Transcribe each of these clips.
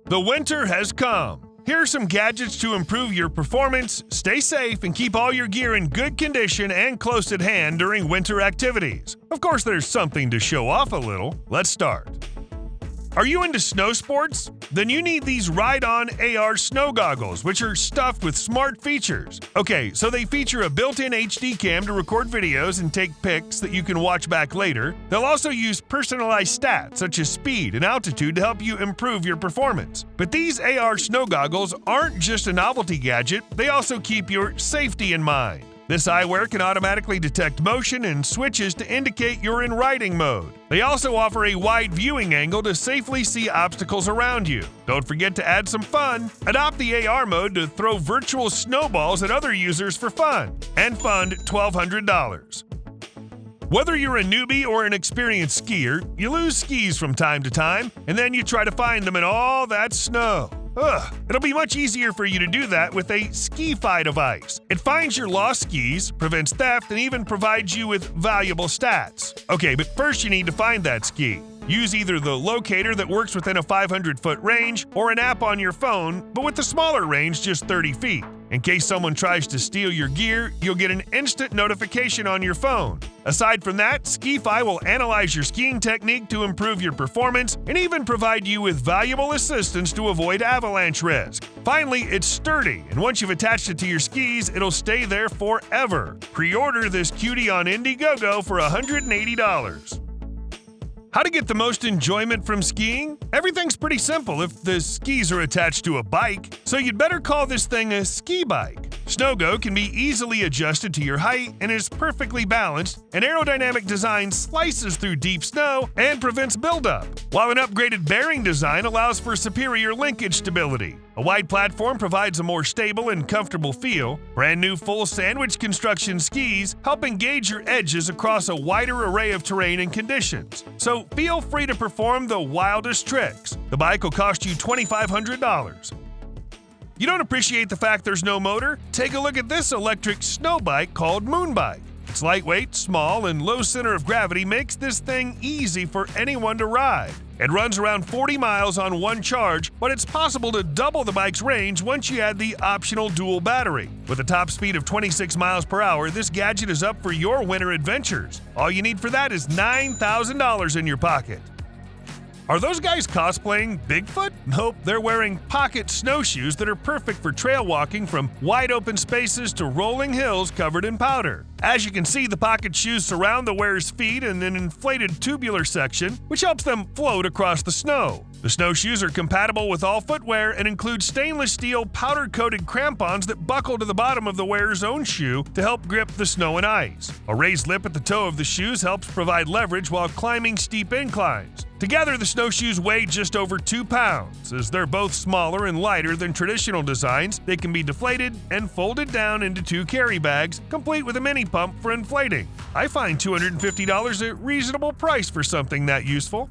The winter has come. Here are some gadgets to improve your performance, stay safe, and keep all your gear in good condition and close at hand during winter activities. Of course, there's something to show off a little. Let's start. Are you into snow sports? Then you need these RideOn AR snow goggles, which are stuffed with smart features. Okay, so they feature a built-in HD cam to record videos and take pics that you can watch back later. They'll also use personalized stats such as speed and altitude to help you improve your performance. But these AR snow goggles aren't just a novelty gadget, they also keep your safety in mind. This eyewear can automatically detect motion and switches to indicate you're in riding mode. They also offer a wide viewing angle to safely see obstacles around you. Don't forget to add some fun. Adopt the AR mode to throw virtual snowballs at other users for fun and fund $1,200. Whether you're a newbie or an experienced skier, you lose skis from time to time, and then you try to find them in all that snow. It'll be much easier for you to do that with a SkiFi device. It finds your lost skis, prevents theft, and even provides you with valuable stats. Okay, but first you need to find that ski. Use either the locator that works within a 500-foot range or an app on your phone, but with the smaller range, just 30 feet. In case someone tries to steal your gear, you'll get an instant notification on your phone. Aside from that, SkiFi will analyze your skiing technique to improve your performance and even provide you with valuable assistance to avoid avalanche risk. Finally, it's sturdy, and once you've attached it to your skis, it'll stay there forever. Pre-order this cutie on Indiegogo for $180. How to get the most enjoyment from skiing? Everything's pretty simple if the skis are attached to a bike, so you'd better call this thing a ski bike. Sno-Go can be easily adjusted to your height and is perfectly balanced. An aerodynamic design slices through deep snow and prevents buildup, while an upgraded bearing design allows for superior linkage stability. A wide platform provides a more stable and comfortable feel. Brand new full sandwich construction skis help engage your edges across a wider array of terrain and conditions. So feel free to perform the wildest tricks. The bike will cost you $2,500. You don't appreciate the fact there's no motor? Take a look at this electric snow bike called MoonBike. Its lightweight, small, and low center of gravity makes this thing easy for anyone to ride. It runs around 40 miles on one charge, but it's possible to double the bike's range once you add the optional dual battery. With a top speed of 26 miles per hour, this gadget is up for your winter adventures. All you need for that is $9,000 in your pocket. Are those guys cosplaying Bigfoot? Nope, they're wearing pocket snowshoes that are perfect for trail walking from wide open spaces to rolling hills covered in powder. As you can see, the pocket shoes surround the wearer's feet in an inflated tubular section, which helps them float across the snow. The snowshoes are compatible with all footwear and include stainless steel powder-coated crampons that buckle to the bottom of the wearer's own shoe to help grip the snow and ice. A raised lip at the toe of the shoes helps provide leverage while climbing steep inclines. Together, the snowshoes weigh just over 2 pounds. As they're both smaller and lighter than traditional designs, they can be deflated and folded down into 2 carry bags, complete with a mini pump for inflating. I find $250 a reasonable price for something that useful.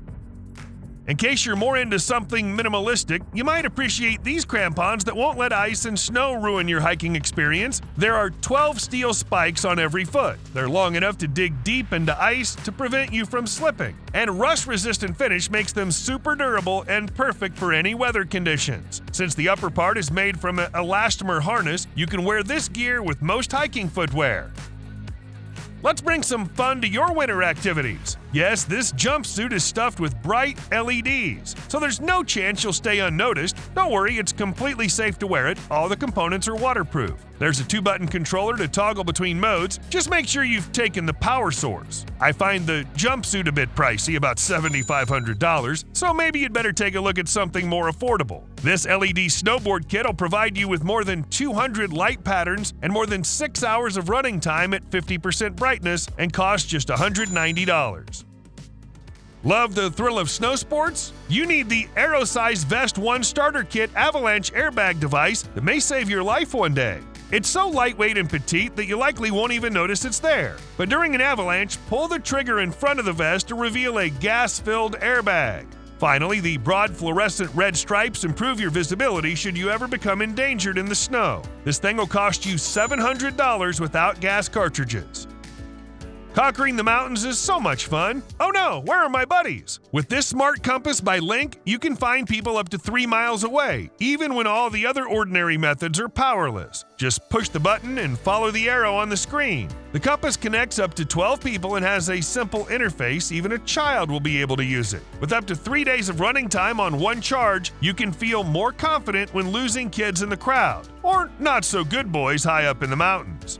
In case you're more into something minimalistic, you might appreciate these crampons that won't let ice and snow ruin your hiking experience. There are 12 steel spikes on every foot. They're long enough to dig deep into ice to prevent you from slipping. And rust-resistant finish makes them super durable and perfect for any weather conditions. Since the upper part is made from an elastomer harness, you can wear this gear with most hiking footwear. Let's bring some fun to your winter activities. Yes, this jumpsuit is stuffed with bright LEDs, so there's no chance you'll stay unnoticed. Don't worry, it's completely safe to wear it. All the components are waterproof. There's a 2-button controller to toggle between modes. Just make sure you've taken the power source. I find the jumpsuit a bit pricey, about $7,500, so maybe you'd better take a look at something more affordable. This LED snowboard kit will provide you with more than 200 light patterns and more than 6 hours of running time at 50% brightness and costs just $190. Love the thrill of snow sports? You need the Aerosize Vest One starter kit avalanche airbag device that may save your life one day. It's so lightweight and petite that you likely won't even notice it's there. But during an avalanche, pull the trigger in front of the vest to reveal a gas-filled airbag. Finally, the broad fluorescent red stripes improve your visibility should you ever become endangered in the snow. This thing will cost you $700 without gas cartridges. Conquering the mountains is so much fun. Oh no, where are my buddies? With this smart compass by LynQ, you can find people up to 3 miles away, even when all the other ordinary methods are powerless. Just push the button and follow the arrow on the screen. The compass connects up to 12 people and has a simple interface. Even a child will be able to use it. With up to 3 days of running time on one charge, you can feel more confident when losing kids in the crowd, or not so good boys high up in the mountains.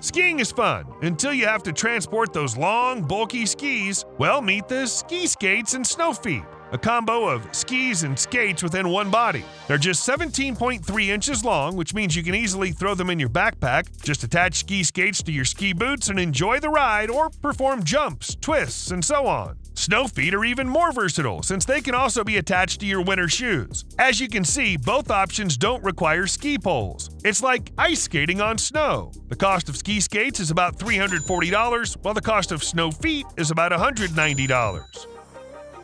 Skiing is fun until you have to transport those long, bulky skis. Well, meet the Skiskates and Snowfeet, a combo of skis and skates within one body. They're just 17.3 inches long, which means you can easily throw them in your backpack. Just attach ski skates to your ski boots and enjoy the ride, or perform jumps, twists, and so on. Snowfeet are even more versatile since they can also be attached to your winter shoes. As you can see, both options don't require ski poles. It's like ice skating on snow. The cost of ski skates is about $340, while the cost of Snowfeet is about $190.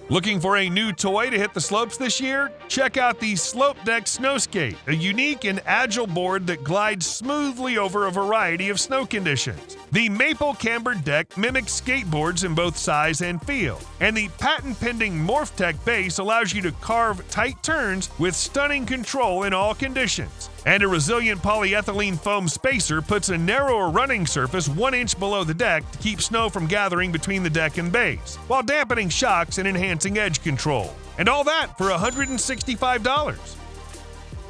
Looking for a new toy to hit the slopes this year? Check out the SlopeDeck Snow Skate, a unique and agile board that glides smoothly over a variety of snow conditions. The maple cambered deck mimics skateboards in both size and feel, and the patent-pending MorphTech base allows you to carve tight turns with stunning control in all conditions. And a resilient polyethylene foam spacer puts a narrower running surface 1 inch below the deck to keep snow from gathering between the deck and base, while dampening shocks and enhancing edge control. And all that for $165.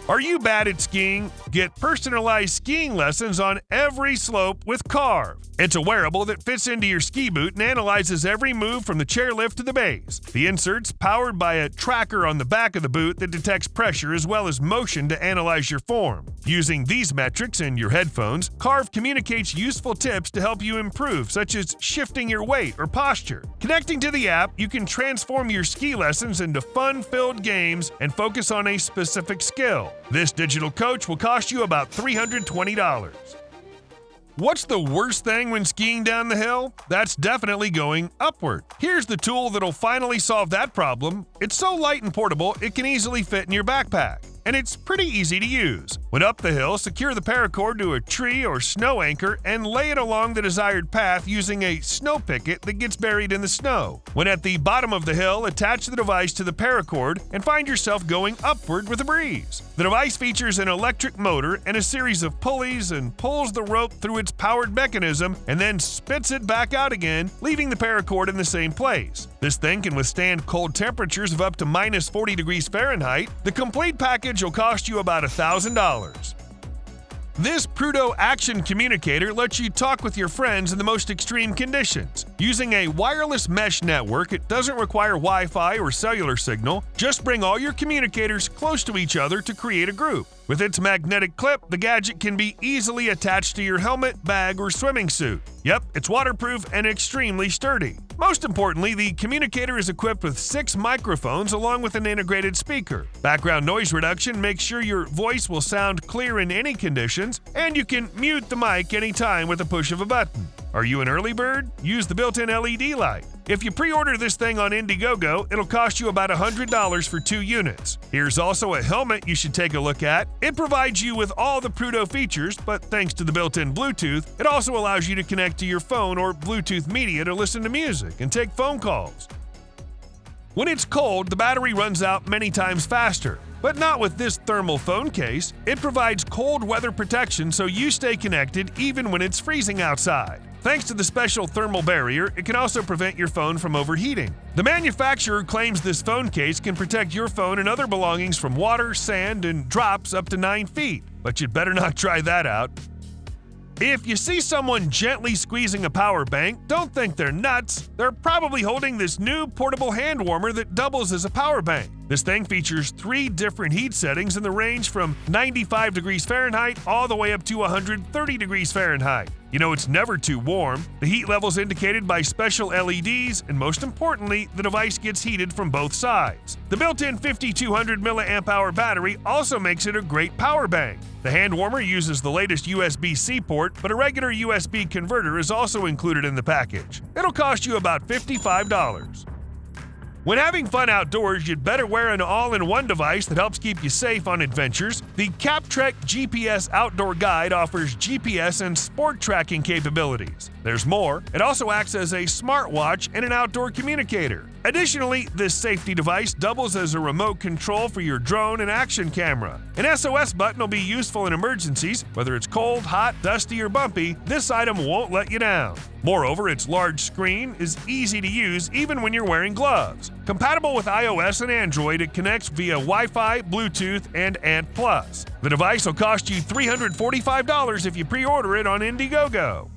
Are you bad at skiing? Get personalized skiing lessons on every slope with Carv. It's a wearable that fits into your ski boot and analyzes every move from the chairlift to the base. The insert's powered by a tracker on the back of the boot that detects pressure as well as motion to analyze your form. Using these metrics in your headphones, Carv communicates useful tips to help you improve, such as shifting your weight or posture. Connecting to the app, you can transform your ski lessons into fun-filled games and focus on a specific skill. This digital coach will cost you about $320. What's the worst thing when skiing down the hill? That's definitely going upward. Here's the tool that'll finally solve that problem. It's so light and portable, it can easily fit in your backpack. And it's pretty easy to use. When up the hill, secure the paracord to a tree or snow anchor and lay it along the desired path using a snow picket that gets buried in the snow. When at the bottom of the hill, attach the device to the paracord and find yourself going upward with a breeze. The device features an electric motor and a series of pulleys and pulls the rope through its powered mechanism and then spits it back out again, leaving the paracord in the same place. This thing can withstand cold temperatures of up to minus 40 degrees Fahrenheit. The complete package will cost you about $1,000. This Pruto Action Communicator lets you talk with your friends in the most extreme conditions. Using a wireless mesh network, it doesn't require Wi-Fi or cellular signal. Just bring all your communicators close to each other to create a group. With its magnetic clip, the gadget can be easily attached to your helmet, bag, or swimming suit. Yep, it's waterproof and extremely sturdy. Most importantly, the communicator is equipped with 6 microphones along with an integrated speaker. Background noise reduction makes sure your voice will sound clear in any conditions, and you can mute the mic anytime with a push of a button. Are you an early bird? Use the built-in LED light. If you pre-order this thing on Indiegogo, it'll cost you about $100 for 2 units. Here's also a helmet you should take a look at. It provides you with all the Pruto features, but thanks to the built-in Bluetooth, it also allows you to connect to your phone or Bluetooth media to listen to music and take phone calls. When it's cold, the battery runs out many times faster. But not with this thermal phone case. It provides cold weather protection so you stay connected even when it's freezing outside. Thanks to the special thermal barrier, it can also prevent your phone from overheating. The manufacturer claims this phone case can protect your phone and other belongings from water, sand, and drops up to 9 feet. But you'd better not try that out. If you see someone gently squeezing a power bank, don't think they're nuts. They're probably holding this new portable hand warmer that doubles as a power bank. This thing features 3 different heat settings in the range from 95 degrees Fahrenheit all the way up to 130 degrees Fahrenheit. You know it's never too warm. The heat level's indicated by special LEDs, and most importantly, the device gets heated from both sides. The built-in 5200 mAh battery also makes it a great power bank. The hand warmer uses the latest USB-C port, but a regular USB converter is also included in the package. It'll cost you about $55. When having fun outdoors, you'd better wear an all-in-one device that helps keep you safe on adventures. The Kaptrek GPS Outdoor Guide offers GPS and sport tracking capabilities. There's more. It also acts as a smartwatch and an outdoor communicator. Additionally, this safety device doubles as a remote control for your drone and action camera. An SOS button will be useful in emergencies. Whether it's cold, hot, dusty, or bumpy, this item won't let you down. Moreover, its large screen is easy to use even when you're wearing gloves. Compatible with iOS and Android, it connects via Wi-Fi, Bluetooth, and Ant+. The device will cost you $345 if you pre-order it on Indiegogo.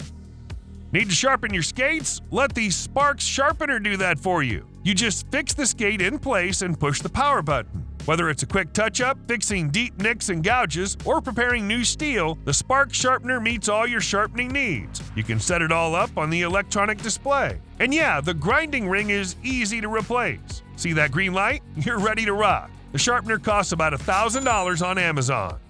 Need to sharpen your skates? Let the Sparx Sharpener do that for you. You just fix the skate in place and push the power button. Whether it's a quick touch-up, fixing deep nicks and gouges, or preparing new steel, the Sparx Sharpener meets all your sharpening needs. You can set it all up on the electronic display. And yeah, the grinding ring is easy to replace. See that green light? You're ready to rock. The sharpener costs about $1,000 on Amazon.